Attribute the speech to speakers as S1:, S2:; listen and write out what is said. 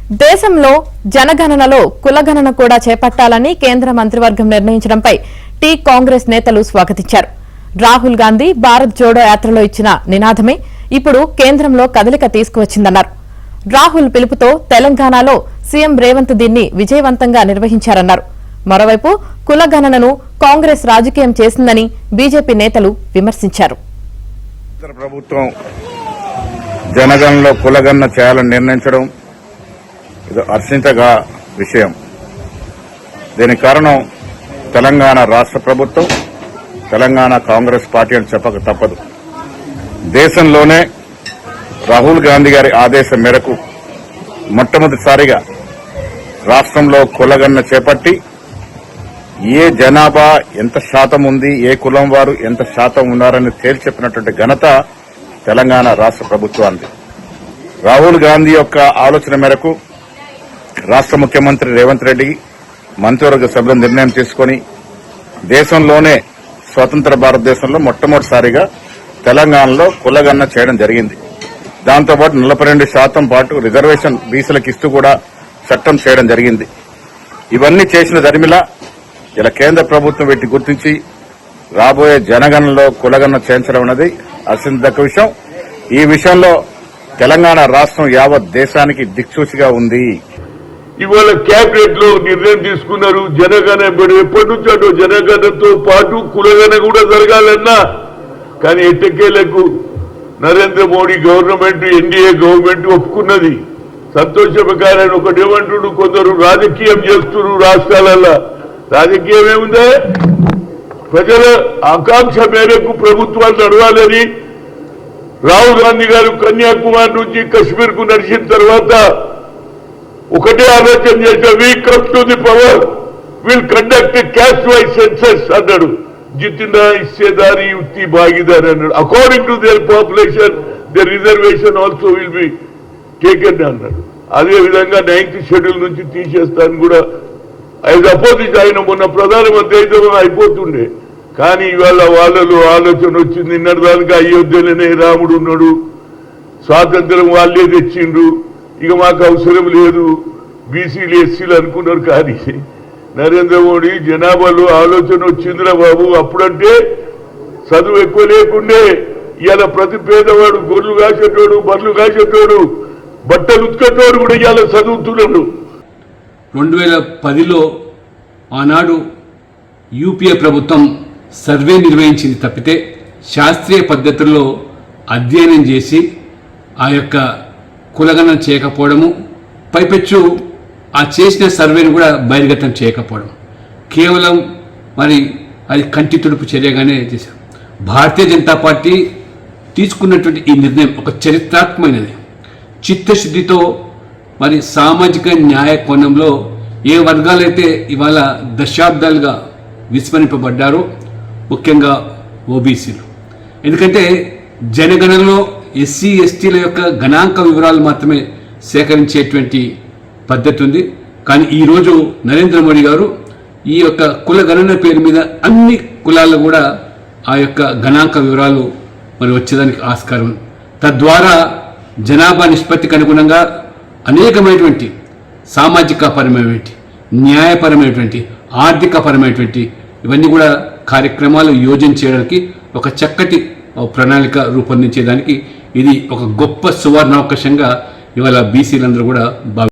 S1: దేశంలో జనగణనలో కులగణన కూడా చేపట్టాలని కేంద్ర మంత్రివర్గం నిర్ణయించడంపై టీ కాంగ్రెస్ నేతలు స్వాగతించారు. రాహుల్ గాంధీ భారత్ జోడో యాత్రలో ఇచ్చిన నినాదమే ఇప్పుడు కేంద్రంలో కదలిక తీసుకువచ్చిందన్నారు. రాహుల్ పిలుపుతో తెలంగాణలో సీఎం రేవంత్ దీన్ని విజయవంతంగా నిర్వహించారన్నారు. మరోవైపు కులగణనను కాంగ్రెస్ రాజకీయం చేసిందని బీజేపీ నేతలు విమర్శించారు.
S2: ప్రభుత్వం జనగణనలో కులగణన చేయాలని నిర్ణయించడం ఇది హర్షించగా విషయం. దీనికి కారణం తెలంగాణ రాష్ట్ర ప్రభుత్వం, తెలంగాణ కాంగ్రెస్ పార్టీ అని చెప్పక తప్పదు. దేశంలోనే రాహుల్ గాంధీ గారి ఆదేశం మేరకు మొట్టమొదటిసారిగా రాష్ట్రంలో కులగణన చేపట్టి ఏ జనాభా ఎంత శాతం ఉంది, ఏ కులం వారు ఎంత శాతం ఉన్నారని తేల్చి చెప్పినటువంటి ఘనత తెలంగాణ రాష్ట్ర ప్రభుత్వానికి. రాహుల్ గాంధీ యొక్క ఆలోచన మేరకు రాష్ట్ర ముఖ్యమంత్రి రేవంత్ రెడ్డి మంత్రివర్గ సభ్యులు నిర్ణయం తీసుకుని దేశంలోనే స్వతంత్ర భారతదేశంలో మొట్టమొదటిసారిగా తెలంగాణలో కులగణన చేయడం జరిగింది. దాంతోపాటు 42% పాటు రిజర్వేషన్ బీసీలకు ఇస్తూ కూడా చట్టం చేయడం జరిగింది. ఇవన్నీ చేసిన దరిమిలా ఇలా కేంద్ర ప్రభుత్వం వీటిని గుర్తించి రాబోయే జనగణనలో కులగణన చేయించడం అనేది హర్షించదగ్గ విషయం. ఈ విషయంలో తెలంగాణ రాష్ట్రం యావత్ దేశానికి దిక్సూచిగా ఉంది.
S3: ఇవాళ క్యాబినెట్ లో నిర్ణయం తీసుకున్నారు. జనగణన ఎప్పటి నుంచో జనగణనతో పాటు కులగణన కూడా జరగాలన్నా కానీ ఎట్టకేలకు Narendra Modi government, NDA government ఒప్పుకున్నది. సంతోషపకారని ఒకటి ఏమంటున్నారు, కొందరు రాజకీయం చేస్తున్నారు రాష్ట్రాలలో. రాజకీయం ఏముందే, ప్రజల ఆకాంక్ష మేరకు ప్రభుత్వాలు నడవాలని రాహుల్ గాంధీ గారు కన్యాకుమారి నుంచి కశ్మీర్ కు నడిచిన తర్వాత ఒకటే ఆలోచన చేసా, we come to the power, will conduct caste wise census అన్నాడు. జితినా హిస్సేదారి యుక్తి భాగీదారి అన్నాడు. According to their population the reservation also will be taken అన్నాడు. అదేవిధంగా 9th షెడ్యూల్ నుంచి తీసేస్తాను కూడా యాజ్ అపోజిట్ ఆయన మొన్న ప్రధానమంత్రి అయితే అయిపోతుండే. కానీ ఇవాళ వాళ్ళలో ఆలోచన వచ్చింది. నిన్నటిదానికి అయోధ్యలోనే రాముడు ఉన్నాడు, స్వాతంత్రం వాళ్ళే తెచ్చిండ్రు, ఇక మాకు అవసరం లేదు, బీసీలు ఎస్సీలు అనుకున్నారు. కానీ నరేంద్ర మోడీ జనాభాలో ఆలోచన వచ్చిందిరా బాబు. అప్పుడంటే చదువు ఎక్కువ లేకుండే, ఇవాళ ప్రతి పేదవాడు గొర్రెలు కాసేటోడు, బర్రెలు కాసేటోడు, బట్టలు ఉతుకేటోడు కూడా ఇవాళ చదువుతున్నాడు.
S4: 2010లో ఆనాడు యూపీఏ ప్రభుత్వం సర్వే నిర్వహించింది తప్పితే శాస్త్రీయ పద్ధతుల్లో అధ్యయనం చేసి ఆ యొక్క కులగణన చేయకపోవడము, పైపెచ్చు ఆ చేసిన సర్వేను కూడా బహిర్గతం చేయకపోవడం, కేవలం మరి అది కంటి తుడుపు చర్యగానే చేశారు. భారతీయ జనతా పార్టీ తీసుకున్నటువంటి ఈ నిర్ణయం ఒక చరిత్రాత్మకమైనది. చిత్తశుద్ధితో మరి సామాజిక న్యాయ కోణంలో ఏ వర్గాలైతే ఇవాళ దశాబ్దాలుగా విస్మరింపబడ్డారో, ముఖ్యంగా ఓబీసీలు. ఎందుకంటే జనగణనలో ఎస్సీ ఎస్టీల యొక్క గణాంక వివరాలు మాత్రమే సేకరించేటువంటి పద్ధతి ఉంది. కానీ ఈరోజు నరేంద్ర మోడీ గారు ఈ యొక్క కుల గణన పేరు మీద అన్ని కులాల్లో కూడా ఆ యొక్క గణాంక వివరాలు మరి వచ్చేదానికి ఆస్కారం ఉంది. తద్వారా జనాభా నిష్పత్తికి అనుగుణంగా అనేకమైనటువంటి సామాజిక పరమైనటువంటి, న్యాయపరమైనటువంటి, ఆర్థిక పరమైనటువంటి ఇవన్నీ కూడా కార్యక్రమాలు యోజన చేయడానికి ఒక చక్కటి ప్రణాళిక రూపొందించేదానికి ఇది ఒక గొప్ప సువర్ణావకాశంగా ఇవాళ బీసీలందరూ కూడా